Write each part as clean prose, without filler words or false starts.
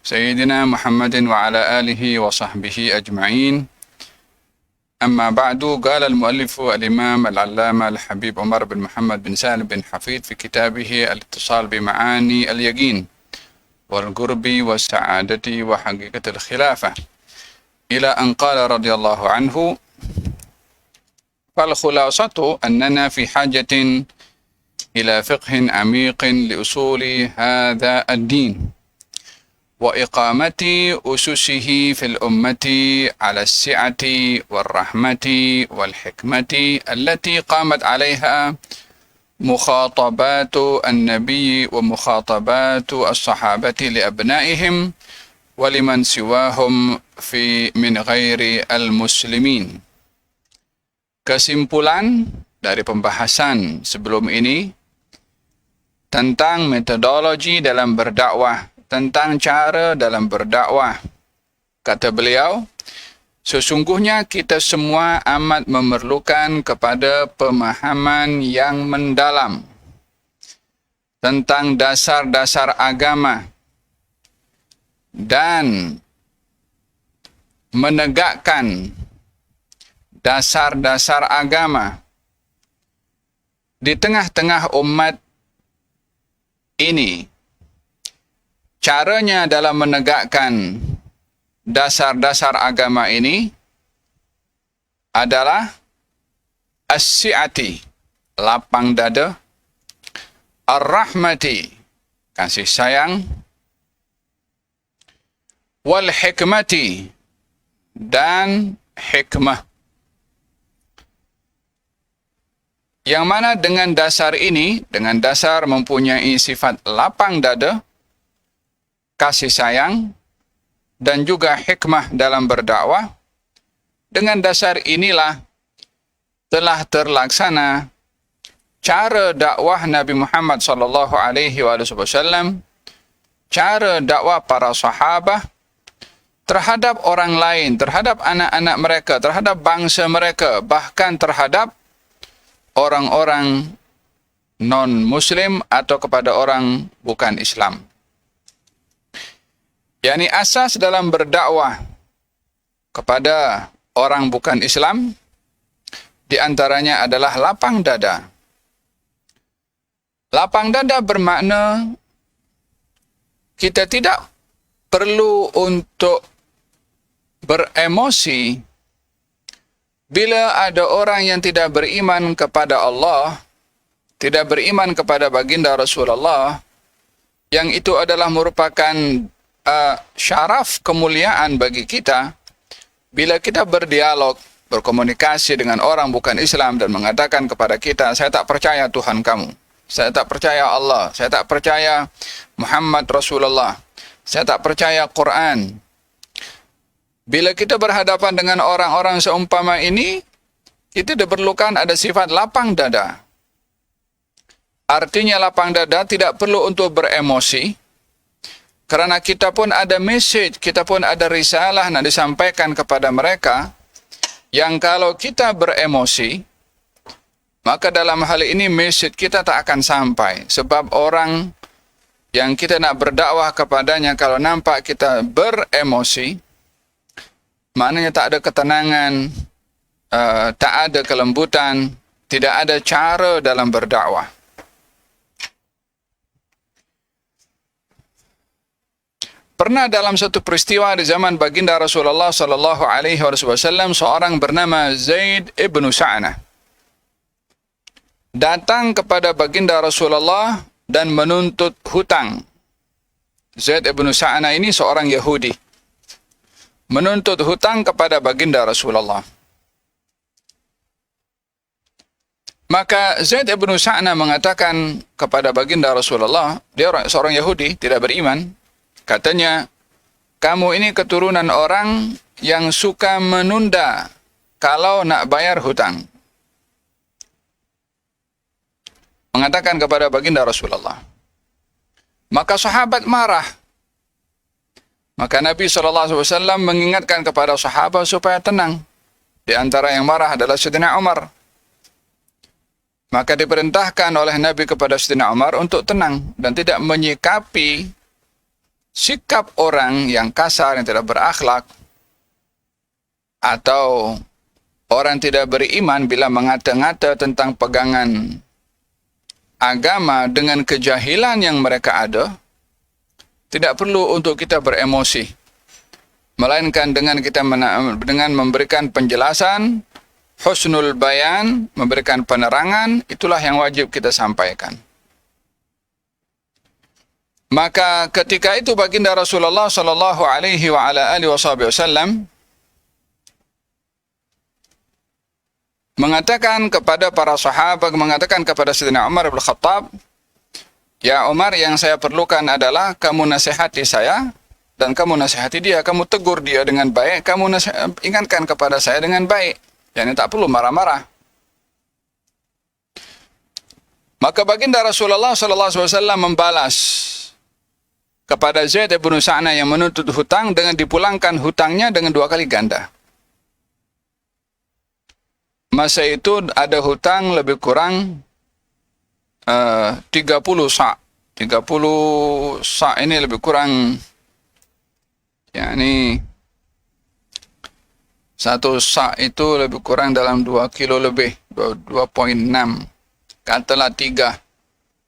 سيدنا محمد وعلى آله وصحبه أجمعين. أما بعد، قال المؤلف الإمام العلامة الحبيب عمر بن محمد بن سالم بن حفيد في كتابه الاتصال بمعاني اليقين والقرب والسعادة وحقيقة الخلافة، إلى أن قال رضي الله عنه: فالخلاصة أننا في حاجة إلى فقه عميق لأصول هذا الدين وإقامة أسسه في الأمة على السعة والرحمة والحكمة التي قامت عليها مخاطبات النبي ومخاطبات الصحابة لأبنائهم ولمن سواهم من غير المسلمين. Kesimpulan dari pembahasan sebelum ini tentang metodologi dalam berdakwah, tentang cara dalam berdakwah. Kata beliau, sesungguhnya kita semua amat memerlukan kepada pemahaman yang mendalam tentang dasar-dasar agama dan menegakkan dasar-dasar agama di tengah-tengah umat ini. Caranya dalam menegakkan dasar-dasar agama ini adalah as-si'ati, lapang dada, ar-rahmati, kasih sayang, wal hikmati, dan hikmah. Yang mana dengan dasar ini, dengan dasar mempunyai sifat lapang dada, kasih sayang, dan juga hikmah dalam berdakwah, dengan dasar inilah telah terlaksana cara dakwah Nabi Muhammad SAW, cara dakwah para sahabat terhadap orang lain, terhadap anak-anak mereka, terhadap bangsa mereka, bahkan terhadap orang-orang non-muslim atau kepada orang bukan Islam. Yani asas dalam berdakwah kepada orang bukan Islam di antaranya adalah lapang dada. Lapang dada bermakna kita tidak perlu untuk beremosi bila ada orang yang tidak beriman kepada Allah, tidak beriman kepada baginda Rasulullah, yang itu adalah merupakan syaraf kemuliaan bagi kita. Bila kita berdialog, berkomunikasi dengan orang bukan Islam dan mengatakan kepada kita, saya tak percaya Tuhan kamu, saya tak percaya Allah, saya tak percaya Muhammad Rasulullah, saya tak percaya Quran. Bila kita berhadapan dengan orang-orang seumpama ini, kita diperlukan ada sifat lapang dada. Artinya lapang dada tidak perlu untuk beremosi, kerana kita pun ada message, kita pun ada risalah nak disampaikan kepada mereka, yang kalau kita beremosi, maka dalam hal ini message kita tak akan sampai. Sebab orang yang kita nak berdakwah kepadanya, kalau nampak kita beremosi, maknanya tak ada ketenangan, tak ada kelembutan, tidak ada cara dalam berdakwah. Pernah dalam satu peristiwa di zaman baginda Rasulullah SAW, seorang bernama Zaid ibn Sa'nah datang kepada baginda Rasulullah dan menuntut hutang. Zaid ibn Sa'nah ini seorang Yahudi, menuntut hutang kepada baginda Rasulullah. Maka Zaid ibn Sa'nah mengatakan kepada baginda Rasulullah, dia seorang Yahudi, tidak beriman. Katanya, kamu ini keturunan orang yang suka menunda kalau nak bayar hutang. Mengatakan kepada baginda Rasulullah. Maka sahabat marah. Maka Nabi SAW mengingatkan kepada sahabat supaya tenang. Di antara yang marah adalah Sayyidina Umar. Maka diperintahkan oleh Nabi kepada Sayyidina Umar untuk tenang dan tidak menyikapi sikap orang yang kasar, yang tidak berakhlak, atau orang tidak beriman bila mengata-ngata tentang pegangan agama dengan kejahilan yang mereka ada, tidak perlu untuk kita beremosi, melainkan dengan kita dengan memberikan penjelasan, husnul bayan, memberikan penerangan, itulah yang wajib kita sampaikan. Maka ketika itu baginda Rasulullah sallallahu alaihi wa ala alihi wasallam mengatakan kepada para sahabat, mengatakan kepada Sayyidina Umar bin Khattab, "Ya Umar, yang saya perlukan adalah kamu nasihati saya dan kamu nasihati dia, kamu tegur dia dengan baik, kamu ingatkan kepada saya dengan baik." Yani tak perlu marah-marah. Maka baginda Rasulullah sallallahu alaihi wasallam membalas kepada Zaid bin Sa'nah yang menuntut hutang dengan dipulangkan hutangnya dengan 2 kali ganda. Masa itu ada hutang lebih kurang 30 sa'. 30 sa' ini lebih kurang, yakni 1 sa' itu lebih kurang dalam 2 kilo lebih, 2,6. Katalah 3.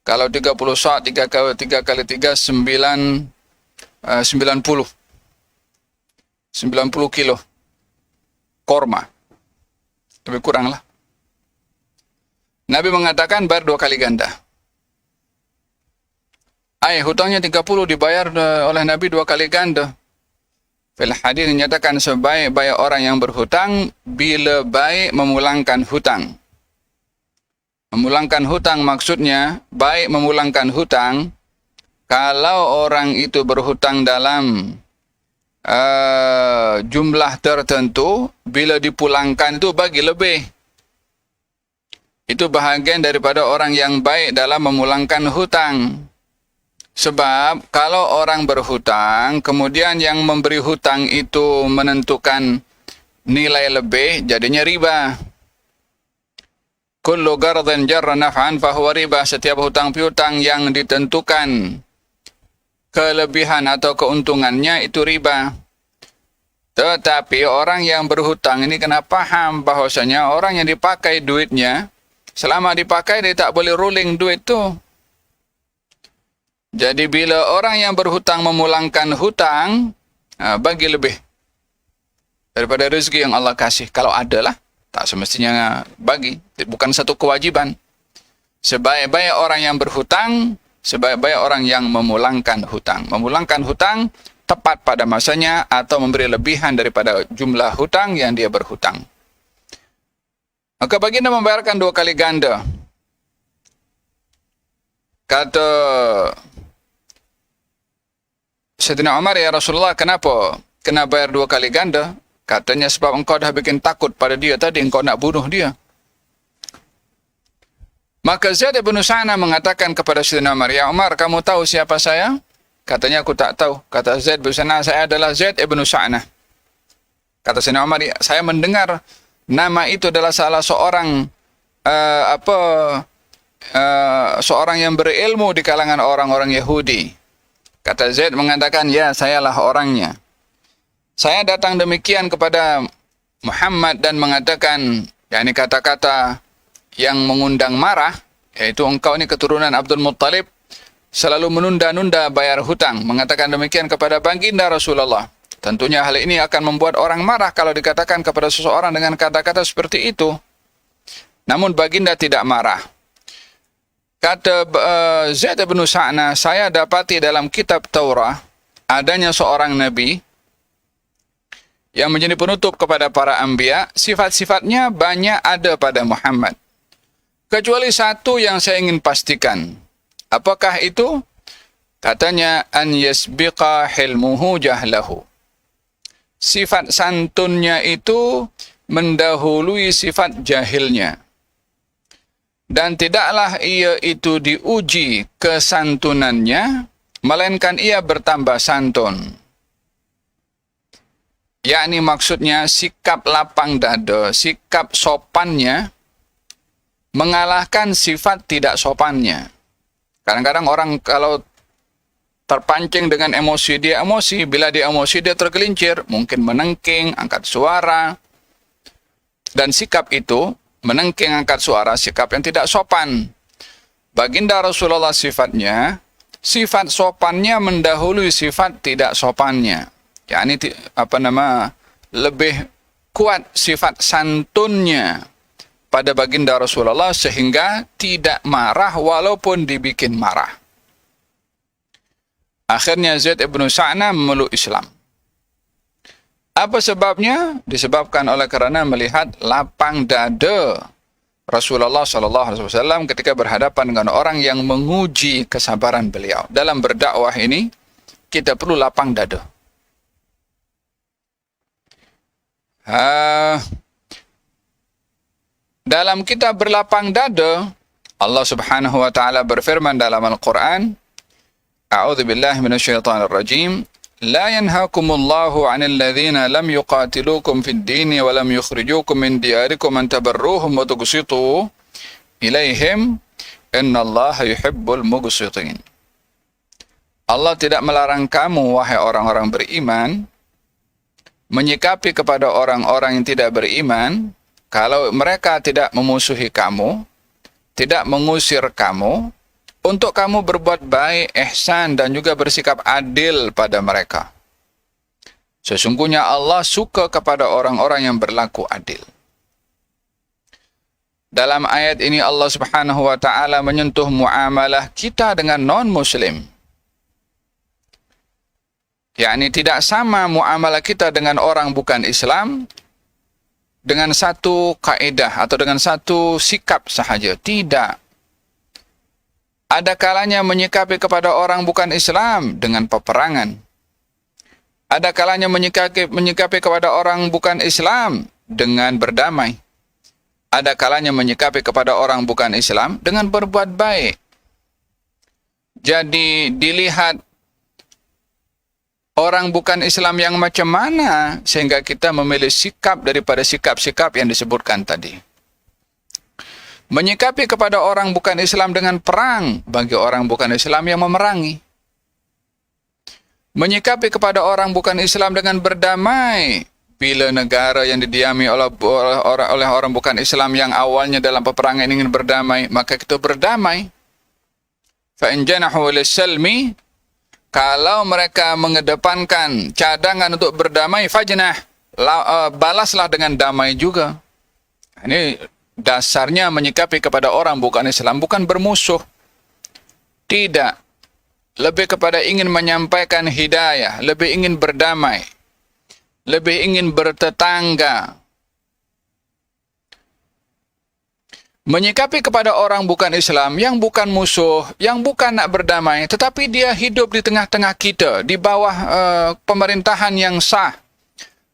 Kalau 30 sa' 3 kali 3, 90 kilo korma. Lebih kurang lah. Nabi mengatakan bayar 2 kali ganda. Hutangnya 30 dibayar oleh Nabi 2 kali ganda. Fil hadis dinyatakan sebaik-baik orang yang berhutang bila baik memulangkan hutang. Memulangkan hutang maksudnya, baik memulangkan hutang, kalau orang itu berhutang dalam jumlah tertentu, bila dipulangkan itu bagi lebih. Itu bahagian daripada orang yang baik dalam memulangkan hutang. Sebab kalau orang berhutang, kemudian yang memberi hutang itu menentukan nilai lebih, jadinya riba. Kullu qardin jarra naf'an fahuwa riba. Setiap hutang piutang yang ditentukan kelebihan atau keuntungannya itu riba. Tetapi orang yang berhutang ini kena paham bahwasanya orang yang dipakai duitnya, selama dipakai dia tak boleh rolling duit tu. Jadi bila orang yang berhutang memulangkan hutang, bagi lebih daripada rezeki yang Allah kasih. Kalau ada lah, tak semestinya bagi. Bukan satu kewajiban. Sebaik-baik orang yang berhutang, sebaik-baik orang yang memulangkan hutang. Memulangkan hutang tepat pada masanya atau memberi lebihan daripada jumlah hutang yang dia berhutang. Maka baginda membayarkan 2 kali ganda. Kata Sayyidina Umar, "Ya Rasulullah, kenapa kena bayar 2 kali ganda?" Katanya, "Sebab engkau dah bikin takut pada dia tadi, engkau nak bunuh dia." Maka Zaid bin Sa'nah mengatakan kepada Sayyidina Umar, "Ya Umar, kamu tahu siapa saya?" Katanya, "Aku tak tahu." Kata Zaid bin Sa'nah, "Saya adalah Zaid bin Sa'nah." Kata Sayyidina Umar, "Saya mendengar nama itu adalah salah seorang seorang yang berilmu di kalangan orang-orang Yahudi." Kata Zaid mengatakan, "Ya, sayalah orangnya. Saya datang demikian kepada Muhammad dan mengatakan, yakni kata-kata yang mengundang marah, yaitu engkau ini keturunan Abdul Muttalib, selalu menunda-nunda bayar hutang." Mengatakan demikian kepada baginda Rasulullah. Tentunya hal ini akan membuat orang marah kalau dikatakan kepada seseorang dengan kata-kata seperti itu. Namun baginda tidak marah. Kata Zaid bin Sa'nah, "Saya dapati dalam kitab Taurat adanya seorang nabi yang menjadi penutup kepada para anbiya. Sifat-sifatnya banyak ada pada Muhammad. Kecuali satu yang saya ingin pastikan. Apakah itu?" Katanya, "An yasbiqa hilmuhu jahlahu." Sifat santunnya itu mendahului sifat jahilnya. Dan tidaklah ia itu diuji kesantunannya, melainkan ia bertambah santun. Yakni maksudnya sikap lapang dada, sikap sopannya mengalahkan sifat tidak sopannya. Kadang-kadang orang kalau terpancing dengan emosi, dia emosi. Bila dia emosi, dia tergelincir, mungkin menengking, angkat suara. Dan sikap itu, menengking, angkat suara, sikap yang tidak sopan. Baginda Rasulullah sifatnya, sifat sopannya mendahului sifat tidak sopannya. Ya, ini lebih kuat sifat santunnya pada baginda Rasulullah sehingga tidak marah walaupun dibikin marah. Akhirnya Zaid ibn Sa'na memeluk Islam. Apa sebabnya? Disebabkan oleh kerana melihat lapang dada Rasulullah SAW ketika berhadapan dengan orang yang menguji kesabaran beliau. Dalam berdakwah ini, kita perlu lapang dada. Dalam kita berlapang dada, Allah Subhanahu wa taala berfirman dalam Al-Qur'an, A'udzu billahi minasyaitonir rajim. La yanhaakumullahu 'anil ladzina lam yuqatilukum fid dini wa lam yukhrijukum min diyarikum an tabarruhum wa tuqsitu ilaihim innallaha yuhibbul muqsitin. Allah tidak melarang kamu wahai orang-orang beriman menyikapi kepada orang-orang yang tidak beriman kalau mereka tidak memusuhi kamu, tidak mengusir kamu, untuk kamu berbuat baik, ihsan, dan juga bersikap adil pada mereka. Sesungguhnya Allah suka kepada orang-orang yang berlaku adil. Dalam ayat ini Allah Subhanahu wa taala menyentuh muamalah kita dengan non-muslim. yakni tidak sama muamalah kita dengan orang bukan Islam dengan satu kaedah atau dengan satu sikap sahaja. Tidak. Ada kalanya menyikapi kepada orang bukan Islam dengan peperangan. Ada kalanya menyikapi kepada orang bukan Islam dengan berdamai. Ada kalanya menyikapi kepada orang bukan Islam dengan berbuat baik. Jadi dilihat orang bukan Islam yang macam mana sehingga kita memilih sikap daripada sikap-sikap yang disebutkan tadi. Menyikapi kepada orang bukan Islam dengan perang bagi orang bukan Islam yang memerangi. Menyikapi kepada orang bukan Islam dengan berdamai bila negara yang didiami oleh orang bukan Islam yang awalnya dalam peperangan ingin berdamai, maka kita berdamai. Fa in janahu lis-salmi, kalau mereka mengedepankan cadangan untuk berdamai, fajnah, balaslah dengan damai juga. Ini dasarnya menyikapi kepada orang bukan Islam, bukan bermusuh. Tidak. Lebih kepada ingin menyampaikan hidayah, lebih ingin berdamai, lebih ingin bertetangga. Menyikapi kepada orang bukan Islam, yang bukan musuh, yang bukan nak berdamai, tetapi dia hidup di tengah-tengah kita, di bawah pemerintahan yang sah.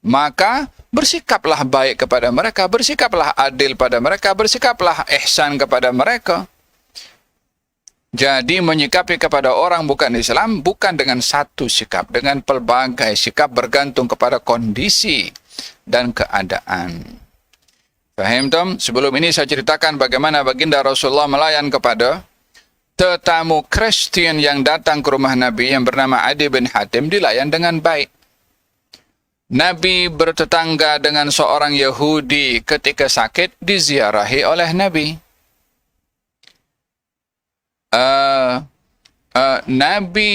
Maka bersikaplah baik kepada mereka, bersikaplah adil pada mereka, bersikaplah ihsan kepada mereka. Jadi menyikapi kepada orang bukan Islam bukan dengan satu sikap, dengan pelbagai sikap bergantung kepada kondisi dan keadaan. Faham tom? Sebelum ini saya ceritakan bagaimana baginda Rasulullah melayan kepada tetamu Kristen yang datang ke rumah Nabi yang bernama Adi bin Hatim, dilayan dengan baik. Nabi bertetangga dengan seorang Yahudi ketika sakit, diziarahi oleh Nabi. Nabi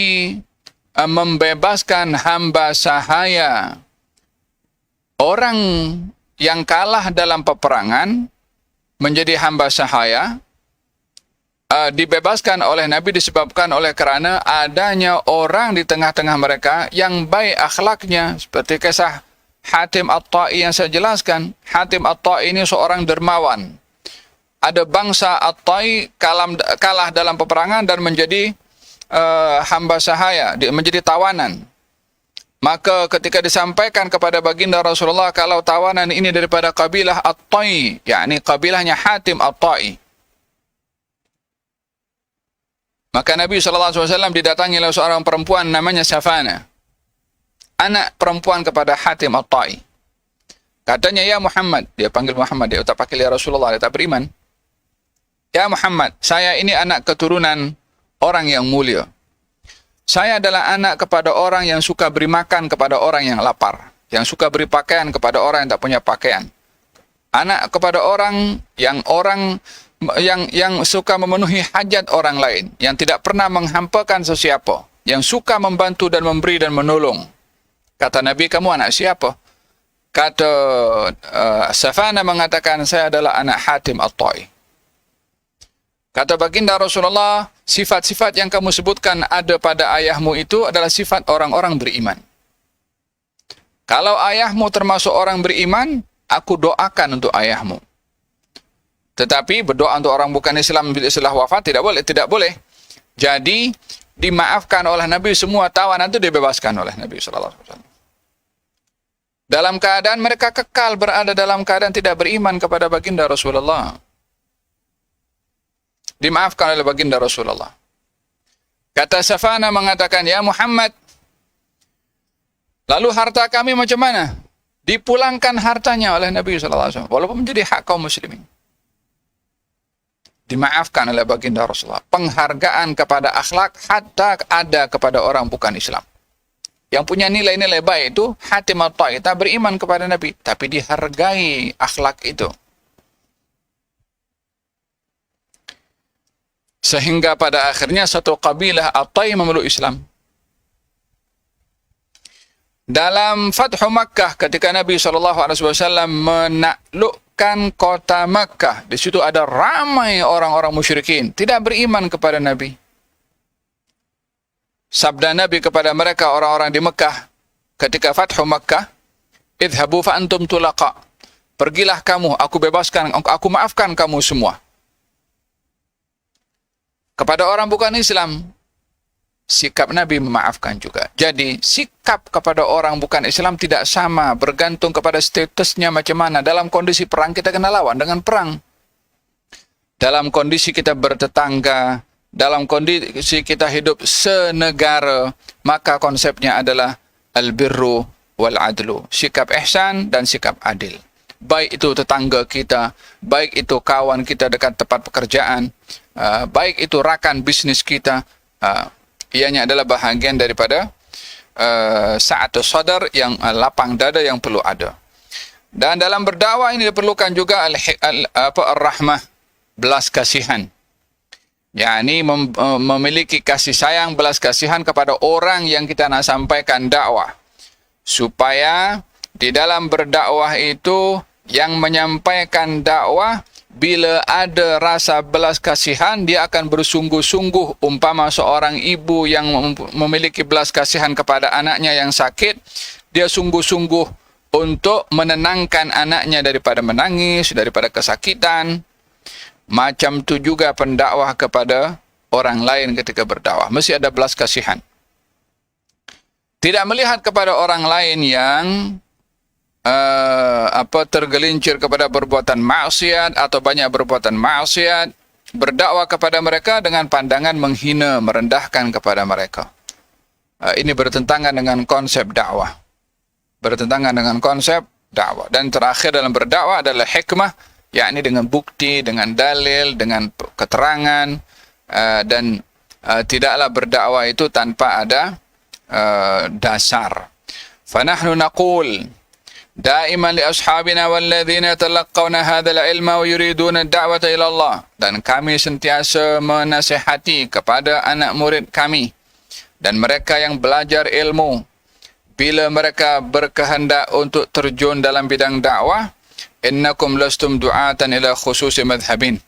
membebaskan hamba sahaya, orang yang kalah dalam peperangan menjadi hamba sahaya, dibebaskan oleh Nabi disebabkan oleh kerana adanya orang di tengah-tengah mereka yang baik akhlaknya, seperti kisah Hatim At-Ta'i yang saya jelaskan. Hatim At-Ta'i ini seorang dermawan. Ada bangsa At-Ta'i kalah dalam peperangan dan menjadi hamba sahaya, menjadi tawanan. Maka ketika disampaikan kepada baginda Rasulullah kalau tawanan ini daripada kabilah At-Ta'i, yakni kabilahnya Hatim At-Ta'i, maka Nabi SAW didatangi oleh seorang perempuan namanya Safana, anak perempuan kepada Hatim At-Ta'i. Katanya, ya Muhammad, dia panggil Muhammad, dia tak panggil ya Rasulullah, dia tak beriman. Ya Muhammad, saya ini anak keturunan orang yang mulia. Saya adalah anak kepada orang yang suka beri makan kepada orang yang lapar, yang suka beri pakaian kepada orang yang tak punya pakaian. Anak kepada orang yang suka memenuhi hajat orang lain, yang tidak pernah menghampakan sesiapa, yang suka membantu dan memberi dan menolong. Kata Nabi, kamu anak siapa? Kata Safana mengatakan, saya adalah anak Hatim At-Tai. Kata baginda Rasulullah, sifat-sifat yang kamu sebutkan ada pada ayahmu itu adalah sifat orang-orang beriman. Kalau ayahmu termasuk orang beriman, aku doakan untuk ayahmu. Tetapi berdoa untuk orang bukan Islam bila setelah wafat tidak boleh. Jadi dimaafkan oleh Nabi, semua tawanan itu dibebaskan oleh Nabi sallallahu alaihi wasallam. Dalam keadaan mereka kekal berada dalam keadaan tidak beriman kepada baginda Rasulullah. Dimaafkan oleh baginda Rasulullah. Kata Safana mengatakan, ya Muhammad, lalu harta kami macam mana? Dipulangkan hartanya oleh Nabi SAW, walaupun menjadi hak kaum muslimin. Dimaafkan oleh baginda Rasulullah. Penghargaan kepada akhlak hatta ada kepada orang bukan Islam. Yang punya nilai-nilai baik itu Hatim At-Tai, tak beriman kepada Nabi, tapi dihargai akhlak itu. Sehingga pada akhirnya satu kabilah At-Tai memeluk Islam. Dalam Fathu Makkah ketika Nabi SAW menaklukkan kota Makkah, di situ ada ramai orang-orang musyrikin, tidak beriman kepada Nabi. Sabda Nabi kepada mereka orang-orang di Makkah ketika Fathu Makkah, idhabu fa antum tulaqa. Pergilah kamu, aku bebaskan, aku maafkan kamu semua. Kepada orang bukan Islam, sikap Nabi memaafkan juga. Jadi, sikap kepada orang bukan Islam tidak sama, bergantung kepada statusnya macam mana. Dalam kondisi perang kita kena lawan dengan perang. Dalam kondisi kita bertetangga, dalam kondisi kita hidup senegara, maka konsepnya adalah al-birru wal-adlu. Sikap ihsan dan sikap adil. Baik itu tetangga kita, baik itu kawan kita dekat tempat pekerjaan, baik itu rakan bisnis kita, ianya adalah bahagian daripada sa'atus sadar, yang lapang dada yang perlu ada. Dan dalam berdakwah ini diperlukan juga ar-rahmah, belas kasihan. yakni memiliki kasih sayang, belas kasihan kepada orang yang kita nak sampaikan dakwah. Supaya di dalam berdakwah itu yang menyampaikan dakwah, bila ada rasa belas kasihan, dia akan bersungguh-sungguh. Umpama seorang ibu yang memiliki belas kasihan kepada anaknya yang sakit, dia sungguh-sungguh untuk menenangkan anaknya daripada menangis, daripada kesakitan. Macam tu juga pendakwah kepada orang lain ketika berdakwah. Mesti ada belas kasihan. Tidak melihat kepada orang lain yang tergelincir kepada perbuatan maksiat atau banyak perbuatan maksiat, berdakwah kepada mereka dengan pandangan menghina, merendahkan kepada mereka. Ini bertentangan dengan konsep dakwah. Bertentangan dengan konsep dakwah. Dan terakhir dalam berdakwah adalah hikmah, yakni dengan bukti, dengan dalil, dengan keterangan, dan tidaklah berdakwah itu tanpa ada dasar. Fanahnu naqul daiman li ashabina walladzina talaqqawna hadzal ilma wa yuriduna ad-da'wata ila Allah. Dan kami sentiasa menasihati kepada anak murid kami dan mereka yang belajar ilmu, bila mereka berkehendak untuk terjun dalam bidang dakwah, innakum lastum du'atan ila khususi madhhabin.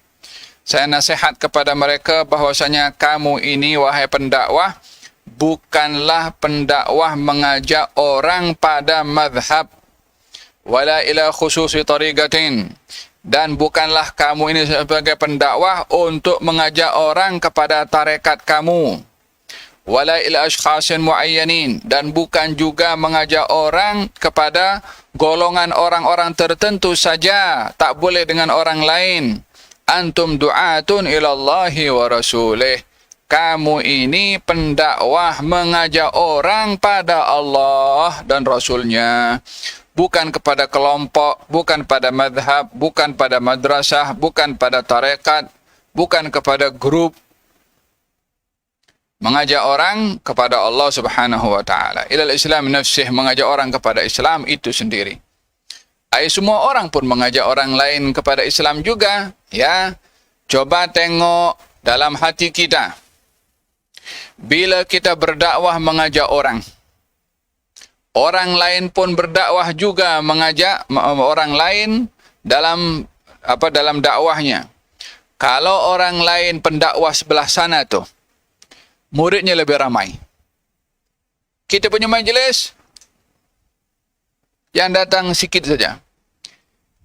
Saya nasihat kepada mereka bahwasanya kamu ini wahai pendakwah, bukanlah pendakwah mengajak orang pada madhab, wala ila khususi tariqatin, dan bukanlah kamu ini sebagai pendakwah untuk mengajak orang kepada tarekat kamu, wala ila ashkhasin muayyanin, dan bukan juga mengajak orang kepada golongan orang-orang tertentu saja, tak boleh dengan orang lain. Antum du'atun ilallahi wa rasulih. Kamu ini pendakwah mengajak orang pada Allah dan Rasulnya, bukan kepada kelompok, bukan pada madhab, bukan pada madrasah, bukan pada tarekat, bukan kepada grup. Mengajak orang kepada Allah Subhanahu wa taala. Ilal Islam nafsih, mengajak orang kepada Islam itu sendiri. Semua orang pun mengajak orang lain kepada Islam juga, ya. Coba tengok dalam hati kita. Bila kita berdakwah mengajak orang, orang lain pun berdakwah juga mengajak orang lain dalam dakwahnya. Kalau orang lain pendakwah sebelah sana tuh, muridnya lebih ramai. Kita punya majlis, yang datang sikit saja.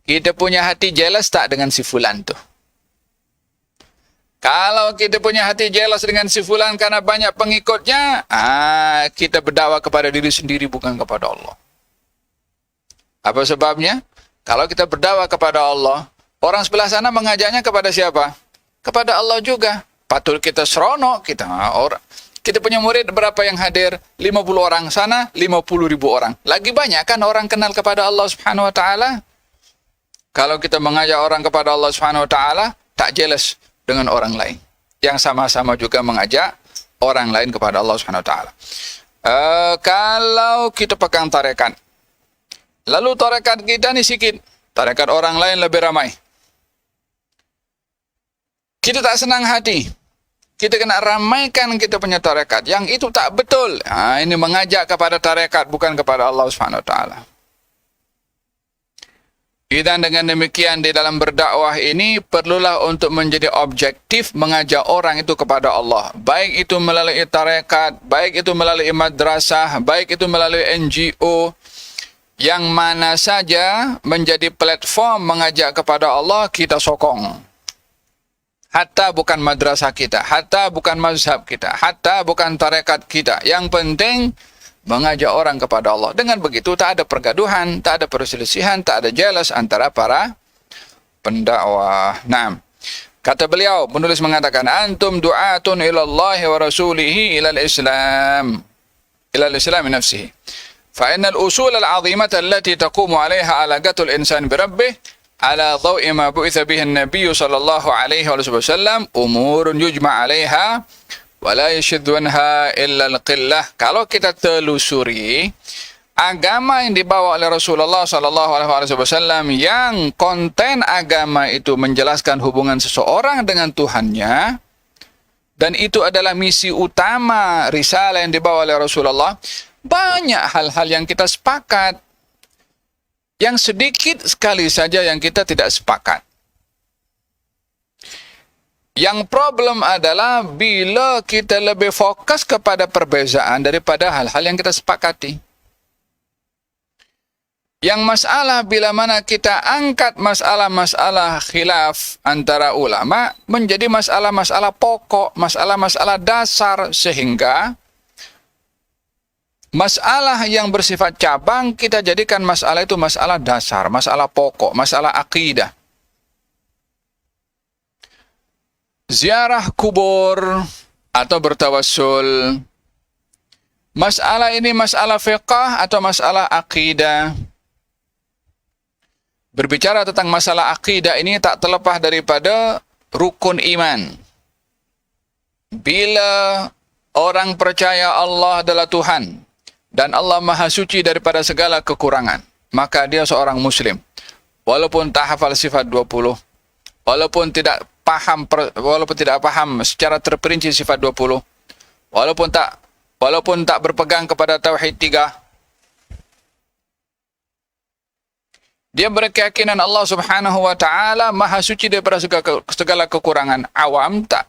Kita punya hati jealous tak dengan si fulan tuh? Kalau kita punya hati jealous dengan si fulan karena banyak pengikutnya, kita berdakwah kepada diri sendiri bukan kepada Allah. Apa sebabnya? Kalau kita berdakwah kepada Allah, orang sebelah sana mengajaknya kepada siapa? Kepada Allah juga. Patut kita seronok, kita punya murid berapa yang hadir? 50 orang, sana 50.000 orang. Lagi banyak kan orang kenal kepada Allah Subhanahu wa taala? Kalau kita mengajak orang kepada Allah Subhanahu wa taala, tak jealous dengan orang lain yang sama-sama juga mengajak orang lain kepada Allah Subhanahu wa taala. Kalau kita pegang tarekat, lalu tarekat kita ni sikit, tarekat orang lain lebih ramai, kita tak senang hati. Kita kena ramaikan kita punya tarekat. Yang itu tak betul. Ini mengajak kepada tarekat, bukan kepada Allah Subhanahu wa taala. Dan dengan demikian di dalam berdakwah ini perlulah untuk menjadi objektif mengajak orang itu kepada Allah. Baik itu melalui tarekat, baik itu melalui madrasah, baik itu melalui NGO. Yang mana saja menjadi platform mengajak kepada Allah, kita sokong. Hatta bukan madrasah kita, hatta bukan mazhab kita, hatta bukan tarekat kita. Yang penting mengajak orang kepada Allah. Dengan begitu tak ada pergaduhan, tak ada perselisihan, tak ada jealous antara para pendakwah. Nah, kata beliau, penulis mengatakan, antum du'atun ilallahi wa rasulihi ilal Islam nafsihi. Fa innal usul al-'azimata allati taqumu 'alayha 'alaqatul insan bi rabbih ala dhaw'i ma bu'itha bihi an-nabiy sallallahu alaihi wasallam umurun yujma' 'alayha wala yashidunha illa al-qillah. Kalau kita telusuri agama yang dibawa oleh Rasulullah sallallahu alaihi wasallam, yang konten agama itu menjelaskan hubungan seseorang dengan Tuhannya, dan itu adalah misi utama risalah yang dibawa oleh Rasulullah, banyak hal-hal yang kita sepakat. Yang sedikit sekali saja yang kita tidak sepakat. Yang problem adalah bila kita lebih fokus kepada perbezaan daripada hal-hal yang kita sepakati. Yang masalah bila mana kita angkat masalah-masalah khilaf antara ulama menjadi masalah-masalah pokok, masalah-masalah dasar, sehingga masalah yang bersifat cabang kita jadikan masalah itu masalah dasar, masalah pokok, masalah akidah. Ziarah kubur atau bertawassul, masalah ini masalah fiqh atau masalah akidah. Berbicara tentang masalah akidah ini tak terlepas daripada rukun iman. Bila orang percaya Allah adalah Tuhan dan Allah Maha Suci daripada segala kekurangan, maka dia seorang Muslim. Walaupun tak hafal sifat 20, walaupun tidak paham secara terperinci sifat 20, walaupun tak berpegang kepada tauhid 3, dia berkeyakinan Allah Subhanahu wa taala Maha Suci daripada segala kekurangan. Awam tak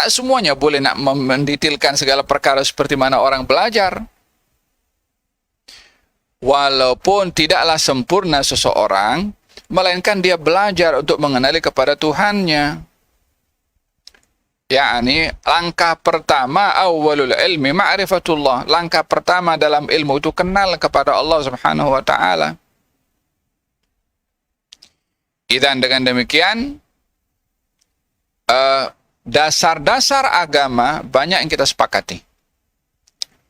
semuanya boleh nak mendetailkan segala perkara seperti mana orang belajar. Walaupun tidaklah sempurna seseorang, melainkan dia belajar untuk mengenali kepada Tuhannya. Yani langkah pertama, awwalul ilmi ma'rifatullah. Langkah pertama dalam ilmu itu kenal kepada Allah Subhanahu wa taala. Dan dengan demikian dasar-dasar agama banyak yang kita sepakati.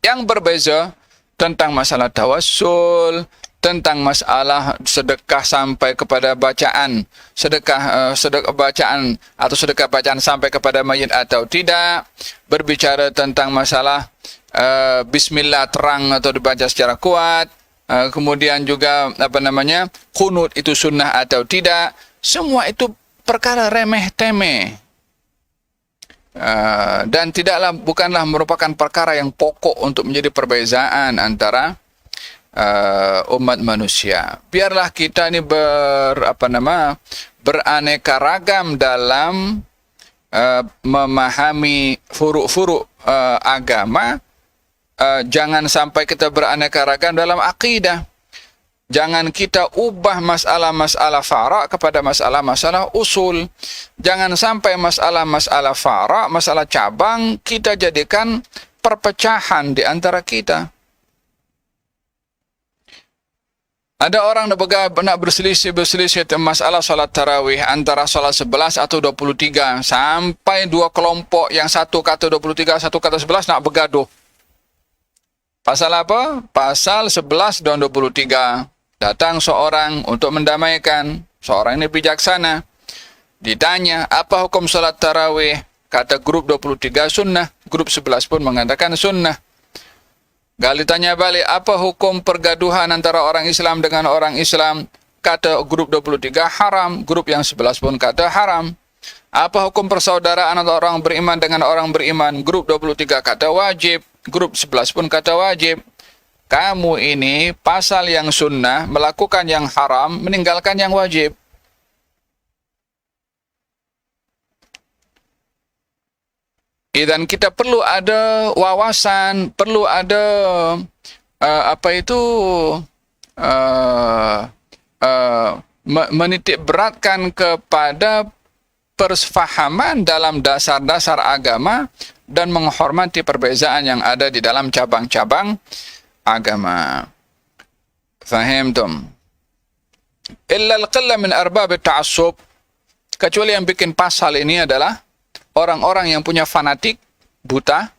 Yang berbeza tentang masalah tawassul, tentang masalah sedekah sampai kepada bacaan sedekah bacaan atau sedekah bacaan sampai kepada mayit atau tidak, berbicara tentang masalah bismillah terang atau dibaca secara kuat, kemudian juga qunut itu sunnah atau tidak. Semua itu perkara remeh-temeh, dan bukanlah merupakan perkara yang pokok untuk menjadi perbezaan antara umat manusia. Biarlah kita ini beraneka ragam dalam memahami furuk-furuk agama. Jangan sampai kita beraneka ragam dalam akidah. Jangan kita ubah masalah-masalah fara' kepada masalah-masalah usul. Jangan sampai masalah-masalah fara', masalah cabang, kita jadikan perpecahan di antara kita. Ada orang nak berselisih masalah salat tarawih antara salat 11 atau 23. Sampai dua kelompok, yang satu kata 23, satu kata 11, nak bergaduh. Pasal apa? Pasal 11 dan 23. Datang seorang untuk mendamaikan. Seorang ini bijaksana. Ditanya, apa hukum salat tarawih? Kata grup 23 sunnah. Grup 11 pun mengatakan sunnah. Gali tanya balik, apa hukum pergaduhan antara orang Islam dengan orang Islam? Kata grup 23 haram. Grup yang 11 pun kata haram. Apa hukum persaudaraan antara orang beriman dengan orang beriman? Grup 23 kata wajib. Grup 11 pun kata wajib. Kamu ini pasal yang sunnah, melakukan yang haram, meninggalkan yang wajib. Dan kita perlu ada wawasan, perlu ada menitik beratkan kepada persefahaman dalam dasar-dasar agama dan menghormati perbezaan yang ada di dalam cabang-cabang agama. Fahimtum? Illa al-qilla min arbab at-ta'assub. Kecuali yang bikin pasal ini adalah orang-orang yang punya fanatik, buta,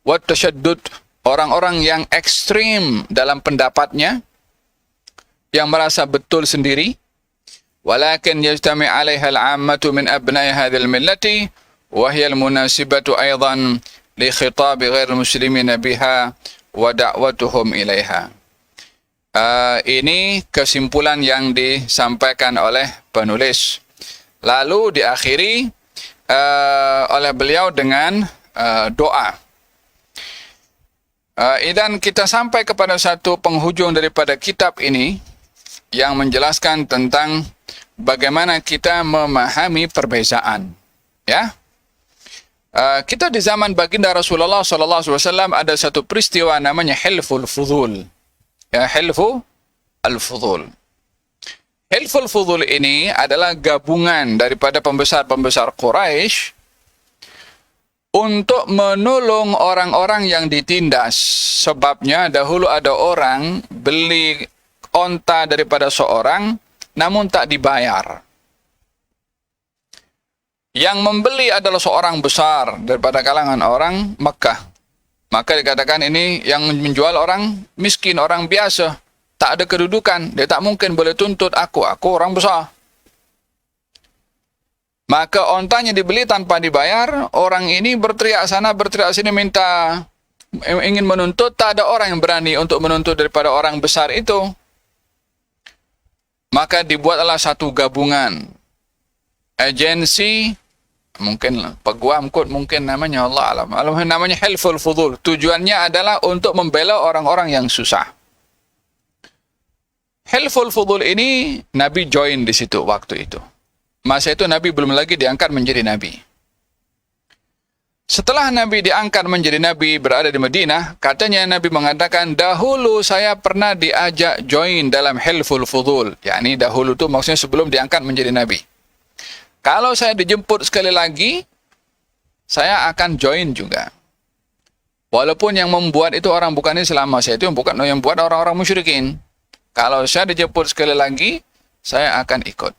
wa tashaddud, orang-orang yang ekstrim dalam pendapatnya, yang merasa betul sendiri. Walakin yajtami 'alaiha al-'ammatu min abna'i hadhihi al-millati wa hiya al-munasibatu aidan li khitab ghair muslimin biha wa da'watuhum ilaiha. Ini kesimpulan yang disampaikan oleh penulis. Lalu diakhiri oleh beliau dengan doa. Dan kita sampai kepada satu penghujung daripada kitab ini yang menjelaskan tentang bagaimana kita memahami perbezaan. Ya. Kita di zaman baginda Rasulullah SAW ada satu peristiwa namanya Hilful Fudul. Ya, Hilful Fudul. Hilful Fudul ini adalah gabungan daripada pembesar-pembesar Quraisy untuk menolong orang-orang yang ditindas. Sebabnya dahulu ada orang beli onta daripada seorang namun tak dibayar. Yang membeli adalah seorang besar daripada kalangan orang Makkah. Maka dikatakan ini yang menjual orang miskin, orang biasa. Tak ada kedudukan. Dia tak mungkin boleh tuntut aku orang besar. Maka ontanya dibeli tanpa dibayar. Orang ini berteriak sana, berteriak sini, ingin menuntut. Tak ada orang yang berani untuk menuntut daripada orang besar itu. Maka dibuatlah satu gabungan. Agensi, mungkin peguam kot, mungkin namanya Allah alam. Namanya Hilful Fudul. Tujuannya adalah untuk membela orang-orang yang susah. Hilful Fudul ini Nabi join di situ waktu itu. Masa itu Nabi belum lagi diangkat menjadi Nabi. Setelah Nabi diangkat menjadi Nabi, berada di Madinah, katanya Nabi mengatakan, dahulu saya pernah diajak join dalam Hilful Fudul. Yakni dahulu itu maksudnya sebelum diangkat menjadi Nabi. Kalau saya dijemput sekali lagi, saya akan join juga. Walaupun yang membuat itu orang bukan Islam, masa itu yang buat orang-orang musyrikin. Kalau saya dijemput sekali lagi, saya akan ikut.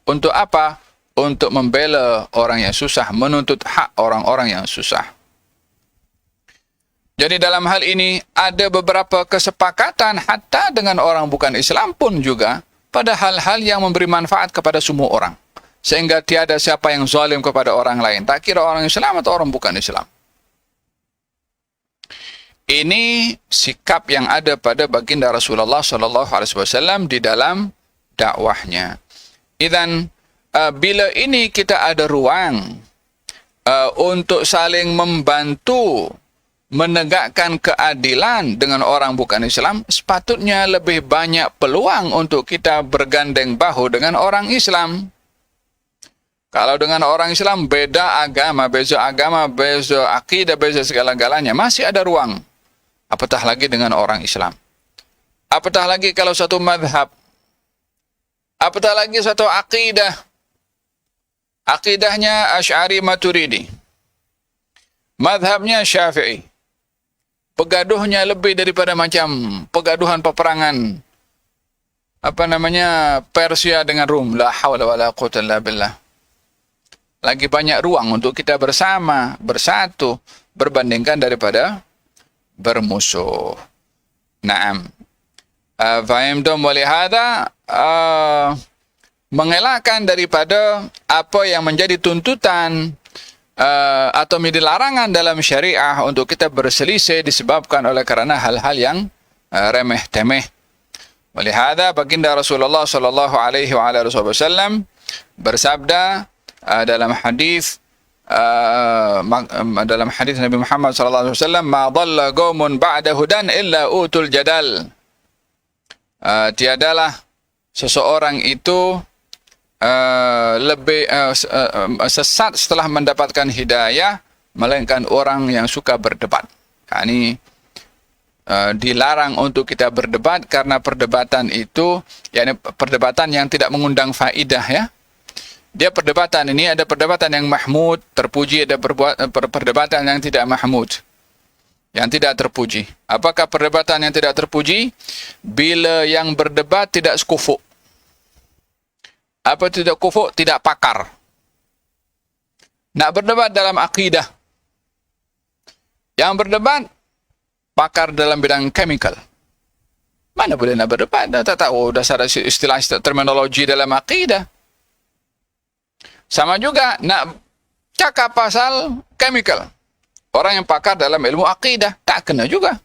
Untuk apa? Untuk membela orang yang susah, menuntut hak orang-orang yang susah. Jadi dalam hal ini ada beberapa kesepakatan hatta dengan orang bukan Islam pun juga pada hal-hal yang memberi manfaat kepada semua orang. Sehingga tiada siapa yang zalim kepada orang lain. Tak kira orang Islam atau orang bukan Islam. Ini sikap yang ada pada baginda Rasulullah SAW di dalam dakwahnya. Idzan bila ini kita ada ruang untuk saling membantu menegakkan keadilan dengan orang bukan Islam, sepatutnya lebih banyak peluang untuk kita bergandeng bahu dengan orang Islam. Kalau dengan orang Islam beda agama, beza akidah, beza segala-galanya, masih ada ruang. Apatah lagi dengan orang Islam. Apatah lagi kalau satu madhab. Apatah lagi satu akidah. Akidahnya Asy'ari Maturidi. Madhabnya Syafi'i. Pegaduhnya lebih daripada macam pegaduhan peperangan Persia dengan Rum. La haula wala quwwata illa billah. Lagi banyak ruang untuk kita bersama, bersatu, berbandingkan daripada bermusuh. Naam. Fahimtum walihada mengelakkan daripada apa yang menjadi tuntutan atau menjadi larangan dalam syariah untuk kita berselisih disebabkan oleh karena hal-hal yang remeh-temeh. Walihada baginda Rasulullah sallallahu alaihi wasallam bersabda dalam hadis Nabi Muhammad sallallahu alaihi wasallam, "Ma dhalla qaumun ba'da hudan illa utul jadal." Tiadalah seseorang itu sesat setelah mendapatkan hidayah melainkan orang yang suka berdebat. Ini dilarang untuk kita berdebat karena perdebatan itu perdebatan yang tidak mengundang faidah ya. Dia perdebatan ini ada perdebatan yang mahmud, terpuji, ada perdebatan yang tidak mahmud, yang tidak terpuji. Apakah perdebatan yang tidak terpuji? Bila yang berdebat tidak sekufuk. Apa tidak kufuk? Tidak pakar. Nak berdebat dalam akidah. Yang berdebat pakar dalam bidang chemical. Mana boleh nak berdebat? Tak tahu dasar istilah terminologi dalam akidah. Sama juga nak cakap pasal chemical. Orang yang pakar dalam ilmu akidah tak kena juga.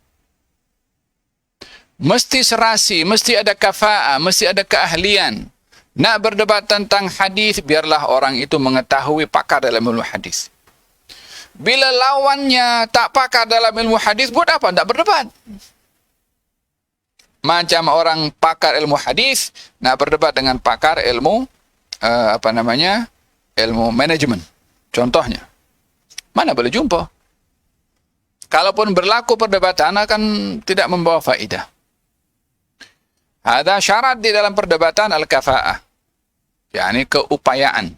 Mesti serasi, mesti ada kafa'ah, mesti ada keahlian. Nak berdebat tentang hadis, biarlah orang itu mengetahui pakar dalam ilmu hadis. Bila lawannya tak pakar dalam ilmu hadis, buat apa? Tak berdebat. Macam orang pakar ilmu hadis, nak berdebat dengan pakar ilmu, ilmu manajemen. Contohnya. Mana boleh jumpa? Kalaupun berlaku perdebatan, akan tidak membawa faedah. Ada syarat di dalam perdebatan al-kafa'ah, yakni keupayaan.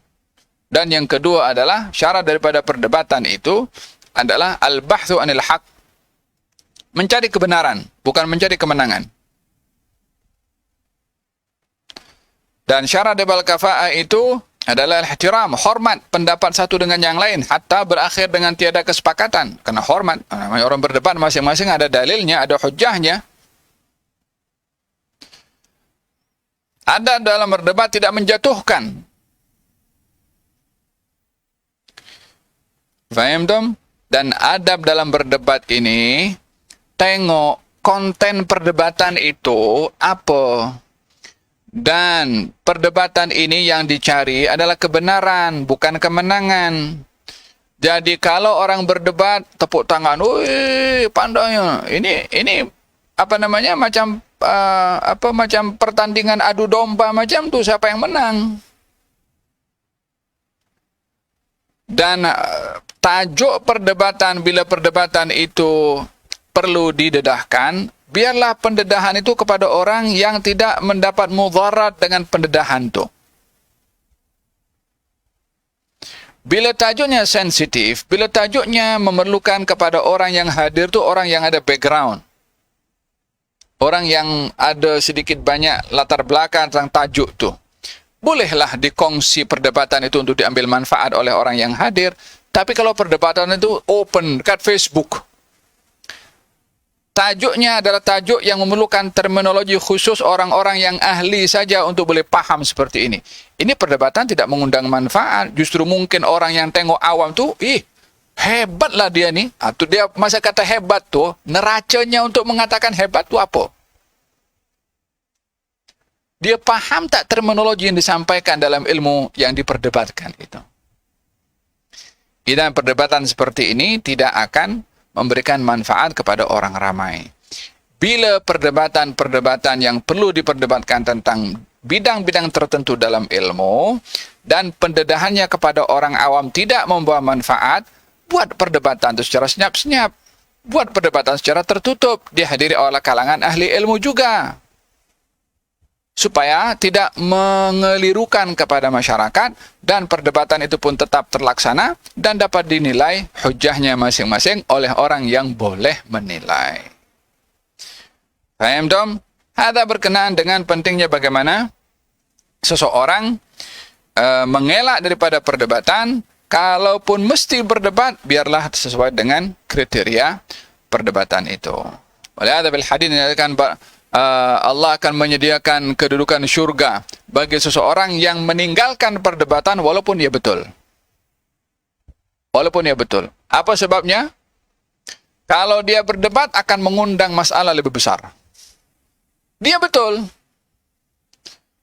Dan yang kedua adalah syarat daripada perdebatan itu adalah al-bahthu anil haq, mencari kebenaran, bukan mencari kemenangan. Dan syarat daripada al-kafa'ah itu adalah al-ihtiram, hormat pendapat satu dengan yang lain, hatta berakhir dengan tiada kesepakatan. Karena hormat, orang berdebat masing-masing ada dalilnya, ada hujahnya. Ada dalam berdebat tidak menjatuhkan. Faham? Dan adab dalam berdebat ini, tengok konten perdebatan itu apa. Dan perdebatan ini yang dicari adalah kebenaran, bukan kemenangan. Jadi kalau orang berdebat, tepuk tangan, wih, pandainya. Ini macam pertandingan adu domba macam tu, siapa yang menang. Dan tajuk perdebatan, bila perdebatan itu perlu didedahkan, biarlah pendedahan itu kepada orang yang tidak mendapat mudarat dengan pendedahan itu. Bila tajuknya sensitif, bila tajuknya memerlukan kepada orang yang hadir tu orang yang ada background, orang yang ada sedikit banyak latar belakang tentang tajuk tu, bolehlah dikongsi perdebatan itu untuk diambil manfaat oleh orang yang hadir. Tapi kalau perdebatan itu open dekat Facebook, tajuknya adalah tajuk yang memerlukan terminologi khusus orang-orang yang ahli saja untuk boleh paham seperti ini. Ini perdebatan tidak mengundang manfaat. Justru mungkin orang yang tengok awam tuh, hebatlah dia nih. Atau dia masa kata hebat tuh, neracanya untuk mengatakan hebat tuh apa? Dia paham tak terminologi yang disampaikan dalam ilmu yang diperdebatkan itu. Dan perdebatan seperti ini tidak akan memberikan manfaat kepada orang ramai. Bila perdebatan-perdebatan yang perlu diperdebatkan tentang bidang-bidang tertentu dalam ilmu dan pendedahannya kepada orang awam tidak membawa manfaat, buat perdebatan itu secara senyap-senyap. Buat perdebatan secara tertutup, dihadiri oleh kalangan ahli ilmu juga. Supaya tidak mengelirukan kepada masyarakat dan perdebatan itu pun tetap terlaksana dan dapat dinilai hujahnya masing-masing oleh orang yang boleh menilai. Faham dom? Hada berkenaan dengan pentingnya bagaimana seseorang mengelak daripada perdebatan. Kalaupun mesti berdebat, biarlah sesuai dengan kriteria perdebatan itu. Oleh hadza bil hadis dikatakan Allah akan menyediakan kedudukan syurga bagi seseorang yang meninggalkan perdebatan walaupun dia betul. Walaupun dia betul. Apa sebabnya? Kalau dia berdebat akan mengundang masalah lebih besar. Dia betul.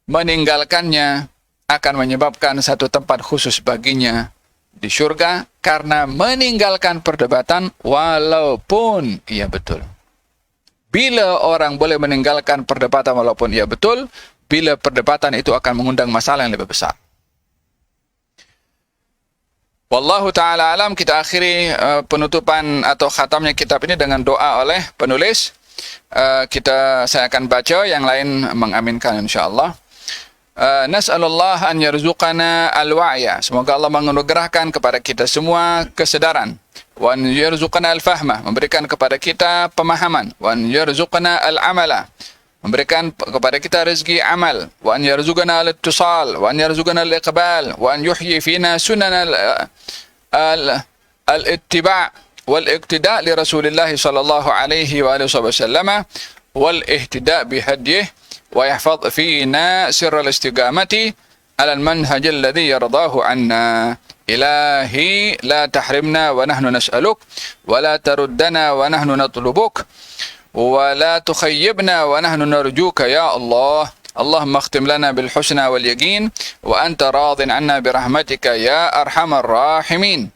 Meninggalkannya akan menyebabkan satu tempat khusus baginya di syurga karena meninggalkan perdebatan walaupun ia betul. Bila orang boleh meninggalkan perdebatan walaupun ia betul, bila perdebatan itu akan mengundang masalah yang lebih besar. Wallahu ta'ala alam. Kita akhiri penutupan atau khatamnya kitab ini dengan doa oleh penulis. Saya akan baca, yang lain mengaminkan insyaAllah. Nas'alullah an yarzuqana al-wa'ya. Semoga Allah menganugerahkan kepada kita semua kesedaran. Wa an yarzuqana al-fahmah, memberikan kepada kita pemahaman. Wa an yarzuqana al-amala, memberikan kepada kita rezeki amal. Wa an yarzuqana al-ittisal, wa an yarzuqana al-iqbal, wa an yuhyi fina sunan al-ittiba' wal-iqtida' li Rasulillah sallallahu alaihi wa alihi wasallam wal ihtida' bihadyihi wa yahfaz fina sirra al-istiqamati ala al-manhaj alladhi yardahu anna. إلهي لا تحرمنا ونحن نسألك ولا تردنا ونحن نطلبك ولا تخيبنا ونحن نرجوك يا الله. اللهم اختم لنا بالحسنى واليقين وأنت راض عنا برحمتك يا أرحم الراحمين.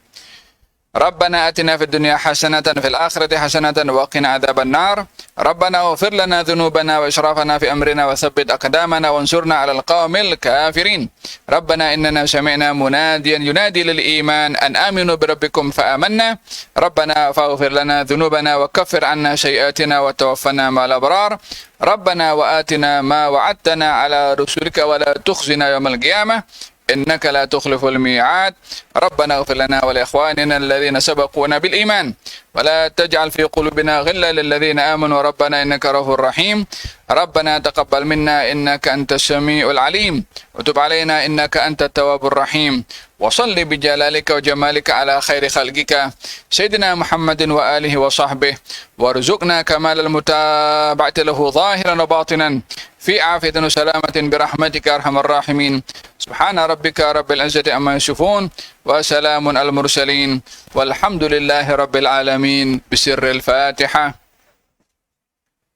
ربنا آتنا في الدنيا حسنة في الآخرة حسنة وقنا عذاب النار. ربنا اغفر لنا ذنوبنا وإسرافنا في أمرنا وثبت أقدامنا وانصرنا على القوم الكافرين. ربنا إننا سمعنا مناديا ينادي للإيمان أن آمنوا بربكم فآمنا. ربنا فاغفر لنا ذنوبنا وكفر عنا سيئاتنا وتوفنا مع الأبرار. ربنا وآتنا ما وعدتنا على رسلك ولا تخزنا يوم القيامة إنك لا تخلف الميعاد. ربنا اغفر لنا ولإخواننا الذين سبقونا بالإيمان ولا تجعل في قلوبنا غلا للذين آمنوا ربنا إنك رؤوف رحيم. ربنا تقبل منا إنك أنت السميع العليم وتب علينا إنك أنت التواب الرحيم. وصل بجلالك وجمالك على خير خلقك سيدنا محمد وآله وصحبه وارزقنا كمال المتابعة له ظاهرا وباطنا في عافية وسلامة برحمتك أرحم الراحمين. سبحان ربك رب العزة عما يصفون وسلام على المرسلين والحمد لله رب العالمين بسر الفاتحة.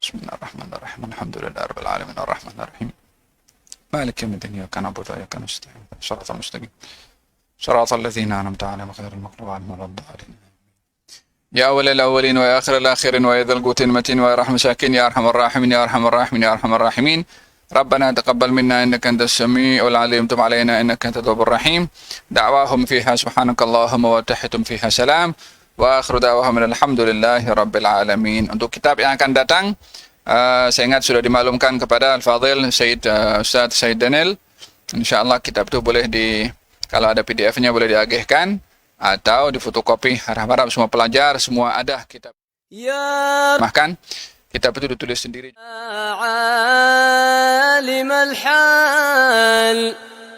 بسم الله الرحمن الرحيم الحمد لله رب العالمين الرحمن الرحيم مالك يوم الدين إياك نعبد وإياك نستعين صراط المستقيم صراط الذين أنعمت عليهم غير المغضوب عليهم ولا الضالين. يا أول الأولين ويا آخر الآخرين ويا ذا القوة المتين ويا رحم مساكين يا أرحم الراحمين يا أرحم الراحمين يا أرحم الراحمين. ربنا تقبل منا إنك أنت السميع العليم تب علينا إنك أنت التواب الرحيم. دعواهم فيها سبحانك اللهم وتحيتهم فيها سلام وآخر دعواهم الحمد لله رب العالمين. Untuk kitab yang akan datang, saya ingat sudah dimaklumkan kepada Al-Fadhil Ustaz Said Daniel. InsyaAllah kitab itu boleh kalau ada PDF-nya boleh diagihkan atau difotokopi. Harap-harap semua pelajar semua ada kitab. Bahkan kitab itu ditulis sendiri. عالم الحال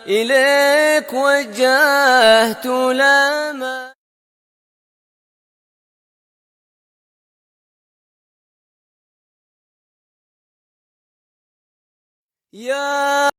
إليك وجهت لما يا